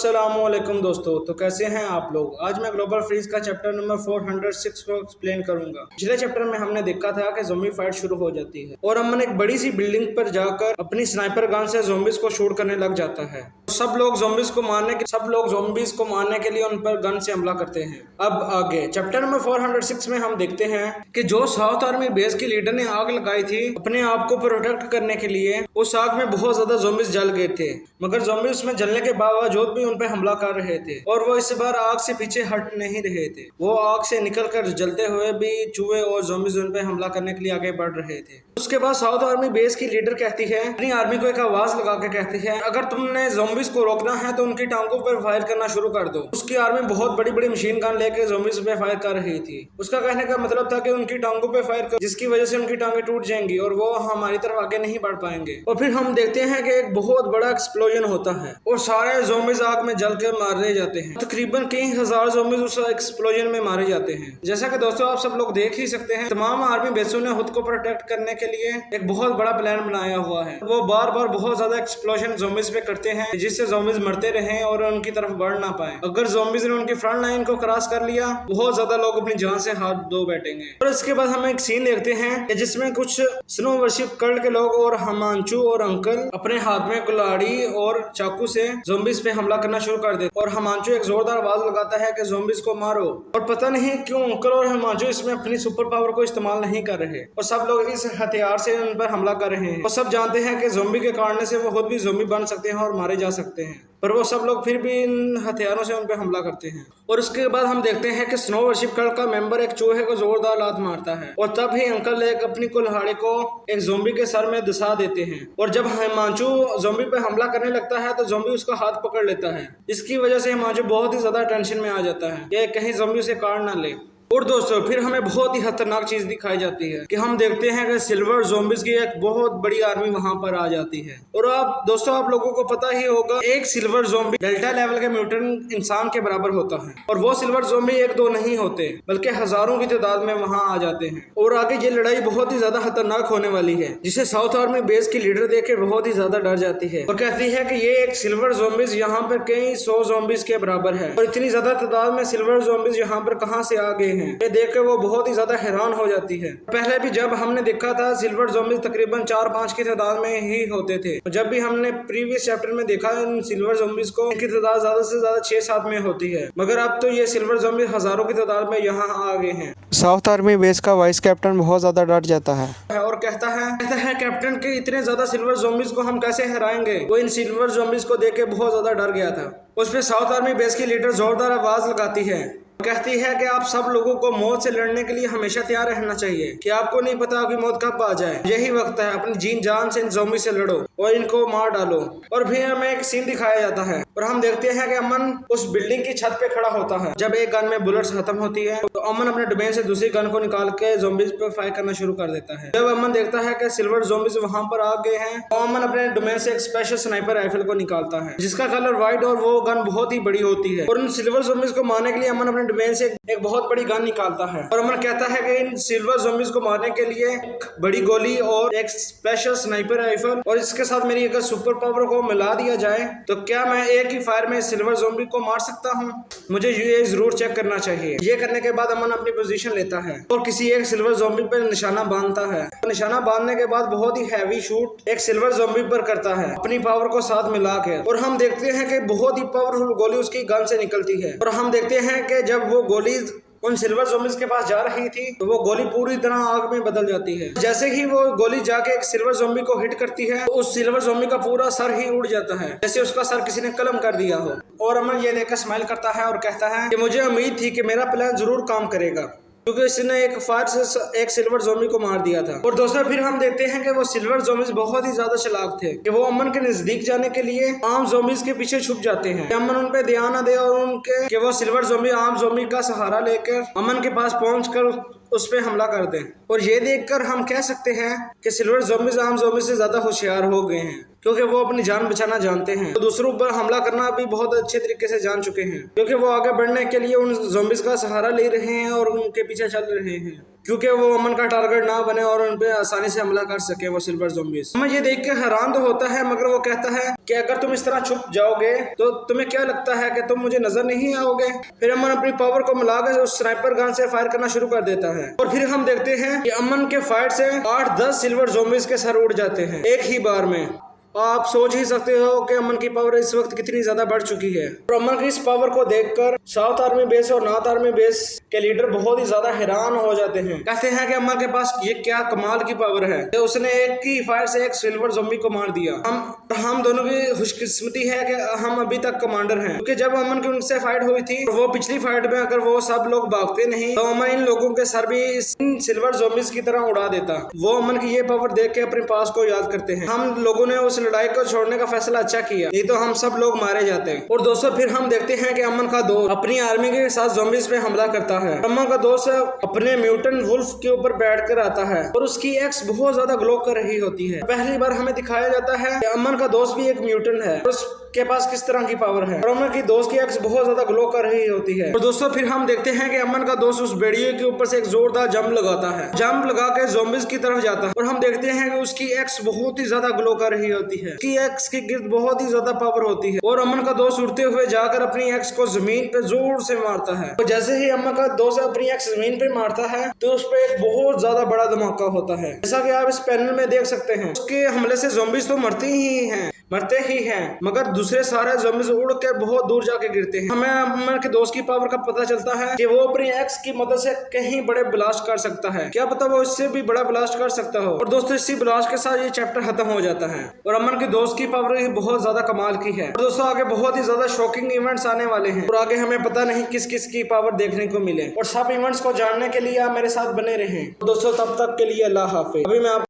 अस्सलामुअलैकुम दोस्तों, तो कैसे हैं आप लोग। आज मैं ग्लोबल फ्रीज का चैप्टर नंबर 406 को एक्सप्लेन करूंगा। पिछले चैप्टर में हमने देखा था कि ज़ोंबी फाइट शुरू हो जाती है और अमन एक बड़ी सी बिल्डिंग पर जाकर अपनी स्नाइपर गन से ज़ोंबीज को शूट करने लग जाता है। सब लोग ज़ोंबीज को मारने के लिए उन पर गन से हमला करते हैं। अब आगे चैप्टर नंबर 406 में हम देखते हैं कि जो साउथ आर्मी बेस के लीडर ने आग लगाई थी अपने आप को प्रोटेक्ट करने के लिए, उस आग में बहुत ज्यादा ज़ोंबीज जल गए थे, मगर ज़ोंबी उसमें जलने के बावजूद भी उन पर हमला कर रहे थे और वो इस बार आग से पीछे हट नहीं रहे थे। वो आग से निकलकर जलते हुए भी चूहे और ज़ोंबीज उन पर हमला करने के लिए आगे बढ़ रहे थे। उसके बाद साउथ आर्मी बेस की लीडर कहती है, अपनी आर्मी को एक आवाज लगा के कहती है, अगर तुमने ज़ोंबीज को रोकना है तो उनकी टांगों पर फायर करना शुरू कर दो। उसकी आर्मी बहुत बड़ी बड़ी मशीन गन लेकर ज़ोंबीज पे फायर कर रही थी। उसका कहने का मतलब था कि उनकी टांगों पे फायर कर, जिसकी वजह से उनकी टांगें टूट जाएंगी और वो हमारी तरफ आगे नहीं बढ़ पाएंगे। और फिर हम देखते हैं कि एक बहुत बड़ा एक्सप्लोजन होता है और सारे ज़ोंबीज आग में जल के मारे जाते हैं। तकरीबन कई हजार ज़ोंबीज उस एक्सप्लोजन में मारे जाते हैं। जैसा कि दोस्तों आप सब लोग देख ही सकते हैं, तमाम आर्मी बेसों ने खुद को प्रोटेक्ट करने के लिए एक बहुत बड़ा प्लान बनाया हुआ है। वो बार बार बहुत ज्यादा एक्सप्लोजन ज़ोंबीज पे करते हैं जिससे ज़ोंबीज मरते रहें और उनकी तरफ बढ़ ना पाए। अगर ज़ोंबीज ने उनकी फ्रंट लाइन को क्रॉस कर लिया, बहुत ज्यादा लोग अपनी जान से हाथ धो बैठेंगे। और इसके बाद हम एक सीन देखते हैं जिसमें कुछ स्नो वर्शिप कल्ट के लोग और हमांचू और अंकल अपने हाथ में कुल्हाड़ी और चाकू से ज़ोंबीज पे हमला करना शुरू कर देते और हमांचू एक जोरदार आवाज लगाता है कि ज़ोंबीज को मारो। और पता नहीं क्यों अंकल और हमांचू इसमें अपनी सुपर पावर को इस्तेमाल नहीं कर रहे और सब लोग इस हथियार से उन पर हमला कर रहे हैं। और सब जानते हैं कि ज़ोंबी के काटने से वो खुद भी ज़ोंबी बन सकते हैं और मारे जा सकते हैं, पर वो सब लोग फिर भी इन हथियारों से उन पर हमला करते हैं। और उसके बाद हम देखते हैं कि स्नो वर्शिप कल्ट का मेंबर एक चूहे को जोरदार लात मारता है और तब ही अंकल एक अपनी कुल्हाड़ी को एक ज़ोंबी के सर में दसा देते हैं। और जब हिमांशु ज़ोंबी पे हमला करने लगता है तो ज़ोंबी उसका हाथ पकड़ लेता है। इसकी वजह से हिमांशु बहुत ही ज्यादा टेंशन में आ जाता है कि कहीं ज़ोंबी उसे काट ना ले। और दोस्तों फिर हमें बहुत ही खतरनाक चीज दिखाई जाती है कि हम देखते हैं कि सिल्वर ज़ोंबीज की एक बहुत बड़ी आर्मी वहां पर आ जाती है। और आप दोस्तों आप लोगों को पता ही होगा, एक सिल्वर ज़ोंबी डेल्टा लेवल के म्यूटेंट इंसान के बराबर होता है और वो सिल्वर ज़ोंबी एक दो नहीं होते बल्कि हजारों की तादाद में वहां आ जाते हैं। और आगे ये लड़ाई बहुत ही ज्यादा खतरनाक होने वाली है, जिसे साउथ आर्मी बेस की लीडर देख के बहुत ही ज्यादा डर जाती है और कहती है कि ये एक सिल्वर ज़ोंबीज यहाँ पर कई 100 ज़ोंबीज के बराबर है और इतनी ज्यादा तादाद में सिल्वर ज़ोंबीज यहाँ पर कहाँ से आ गए हैं। ये देख कर वो बहुत ही ज्यादा हैरान हो जाती है। पहले भी जब हमने देखा था सिल्वर ज़ोंबीज तकरीबन 4-5 की तादाद में ही होते थे। जब भी हमने प्रीवियस चैप्टर में देखा इन सिल्वर ज़ोंबीज को, इनकी तादाद ज्यादा से ज्यादा 6-7 में होती है, मगर अब तो ये सिल्वर ज़ोंबीज हजारों की तादाद में यहाँ आ गए हैं। साउथ आर्मी बेस का वाइस कैप्टन बहुत ज्यादा डर जाता है और कहता है कैप्टन के इतने ज्यादा सिल्वर ज़ोंबीज को हम कैसे हराएंगे। वो इन सिल्वर ज़ोंबीज को देख के बहुत ज्यादा डर गया था। उस पे साउथ आर्मी बेस की लीडर जोरदार आवाज लगाती है, कहती है कि आप सब लोगों को मौत से लड़ने के लिए हमेशा तैयार रहना चाहिए कि आपको नहीं पता कि मौत कब आ जाए। यही वक्त है, अपनी जीन जान से इन ज़ोंबी से लड़ो और इनको मार डालो। और फिर हमें एक सीन दिखाया जाता है और हम देखते हैं कि अमन उस बिल्डिंग की छत पे खड़ा होता है। जब एक गन में बुलेट्स खत्म होती है तो अमन अपने डोमेन से दूसरी गन को निकाल के ज़ोंबीज पे फायर करना शुरू कर देता है। जब अमन देखता है कि सिल्वर ज़ोंबीज वहां पर आ गए हैं तो अमन अपने डोमेन से एक स्पेशल स्नाइपर राइफल को निकालता है जिसका कलर व्हाइट और वो गन बहुत ही बड़ी होती है। और उन सिल्वर ज़ोंबीज को मारने के लिए अमन अपने डोमेन से एक बहुत बड़ी गन निकालता है और अमन कहता है कि इन सिल्वर ज़ोंबीज को मारने के लिए एक बड़ी गोली और एक स्पेशल स्नाइपर राइफल और इसके साथ मेरी अगर सुपर पावर को मिला दिया जाए तो क्या मैं एक ही फायर में सिल्वर ज़ोंबी को मार सकता हूँ। मुझे ये जरूर चेक करना चाहिए। ये करने के बाद अमन अपनी पोजीशन लेता है और किसी एक सिल्वर ज़ोंबी पर निशाना बांधता है। निशाना बांधने के बाद बहुत ही हैवी शूट एक सिल्वर ज़ोंबी पर करता है अपनी पावर को साथ मिला के। और हम देखते हैं कि बहुत ही पावरफुल गोली उसकी गन से निकलती है। और हम देखते हैं कि जब वो गोली उन सिल्वर ज़ोंबीज के पास जा रही थी तो वो गोली पूरी तरह आग में बदल जाती है। जैसे ही वो गोली जाके एक सिल्वर ज़ोंबी को हिट करती है तो उस सिल्वर ज़ोंबी का पूरा सर ही उड़ जाता है, जैसे उसका सर किसी ने कलम कर दिया हो। और अमन ये देखकर स्माइल करता है और कहता है कि मुझे उम्मीद थी कि मेरा प्लान जरूर काम करेगा, क्योंकि इसने एक फायर से एक सिल्वर ज़ोंबी को मार दिया था। और दोस्तों फिर हम देखते हैं कि वो सिल्वर ज़ोंबीज बहुत ही ज्यादा चालाक थे कि वो अमन के नजदीक जाने के लिए आम ज़ोंबीज के पीछे छुप जाते हैं। अमन उन पे ध्यान न दे और उनके कि वो सिल्वर ज़ोंबी आम ज़ोंबी का सहारा लेकर अमन के पास पहुंचकर उस पे हमला कर दें। और ये देखकर हम कह सकते हैं कि सिल्वर ज़ोंबीज आम ज़ोंबी से ज्यादा होशियार हो गए हैं, क्योंकि वो अपनी जान बचाना जानते हैं। तो दूसरों पर हमला करना भी बहुत अच्छे तरीके से जान चुके हैं, क्योंकि वो आगे बढ़ने के लिए उन ज़ोंबीज का सहारा ले रहे हैं और उनके पीछे चल रहे हैं। क्योंकि वो अमन का टारगेट ना बने और उन पे आसानी से हमला कर सके वो सिल्वर ज़ॉम्बीज़। अमन ये देख के हैरान तो होता है, मगर वो कहता है कि अगर तुम इस तरह छुप जाओगे तो तुम्हें क्या लगता है कि तुम मुझे नजर नहीं आओगे। फिर अमन अपनी पावर को मिलाकर उस स्नाइपर गन से फायर करना शुरू कर देता है और फिर हम देखते हैं कि अमन के फायर से 8-10 सिल्वर ज़ॉम्बीज़ के सर उड़ जाते हैं एक ही बार में। आप सोच ही सकते हो कि अमन की पावर इस वक्त कितनी ज्यादा बढ़ चुकी है। और अमन की इस पावर को देखकर साउथ आर्मी बेस और नॉर्थ आर्मी बेस के लीडर बहुत ही ज्यादा हैरान हो जाते हैं। कहते हैं कि अमन के पास ये क्या कमाल की पावर है, तो उसने एक ही फायर से एक सिल्वर ज़ॉम्बी को मार दिया। हम दोनों की खुशकिस्मती है कि हम अभी तक कमांडर हैं, क्योंकि जब अमन की उनसे फाइट हुई थी वो पिछली फाइट में अगर वो सब लोग भागते नहीं तो अमन इन लोगों के सर भी इन सिल्वर ज़ॉम्बीज़ की तरह उड़ा देता। वो अमन की ये पावर देख के अपने पास को याद करते हैं। हम लोगों ने उस लड़ाई को छोड़ने का फैसला अच्छा किया, नहीं तो हम सब लोग मारे जाते। और दोस्तों फिर हम देखते हैं कि अमन का दोस्त अपनी आर्मी के साथ ज़ॉम्बीज़ पे हमला करता है। अमन का दोस्त अपने म्यूटेंट वुल्फ के ऊपर बैठकर आता है और उसकी एक्स बहुत ज्यादा ग्लो कर रही होती है। पहली बार हमें दिखाया जाता है कि अमन का दोस्त भी एक म्यूटेंट है और उसके पास किस तरह की पावर है। और अमन की दोस्त की एक्स बहुत ज्यादा ग्लो कर रही होती है। और दोस्तों फिर हम देखते हैं कि अमन का दोस्त उस बेड़िए के ऊपर से एक जोरदार जंप लगाता है, जंप लगा के ज़ॉम्बीज़ की तरफ जाता है और हम देखते हैं कि उसकी एक्स बहुत ही ज्यादा ग्लो कर रही होती है। उसकी एक्स के गिर्द बहुत ही ज्यादा पावर होती है और अमन का दोस्त उड़ते हुए जाकर अपनी एक्स को जमीन पे जोर से मारता है। तो जैसे ही अमन का दोस्त अपनी एक्स जमीन पे मारता है तो उस पे एक बहुत ज्यादा बड़ा धमाका होता है। जैसा कि आप इस पैनल में देख सकते हैं, उसके हमले से ज़ॉम्बीज़ तो मरते ही हैं, मगर दूसरे सारे ज़ॉम्बीज़ उड़ के बहुत दूर जाके गिरते हैं। हमें अमन के दोस्त की पावर का पता चलता है कि वो अपनी एक्स की मदद से कहीं बड़े ब्लास्ट कर सकता है। क्या पता वो इससे भी बड़ा ब्लास्ट कर सकता हो। और दोस्तों इसी ब्लास्ट के साथ ये चैप्टर खत्म हो जाता है और अमन के दोस्त की पावर बहुत ज्यादा कमाल की है। और दोस्तों आगे बहुत ही ज्यादा शॉकिंग इवेंट्स आने वाले हैं और आगे हमें पता नहीं किस किस की पावर देखने को मिले। और सब इवेंट्स को जानने के लिए आप मेरे साथ बने रहें। दोस्तों तब तक के लिए अल्लाह हाफिज़। अभी मैं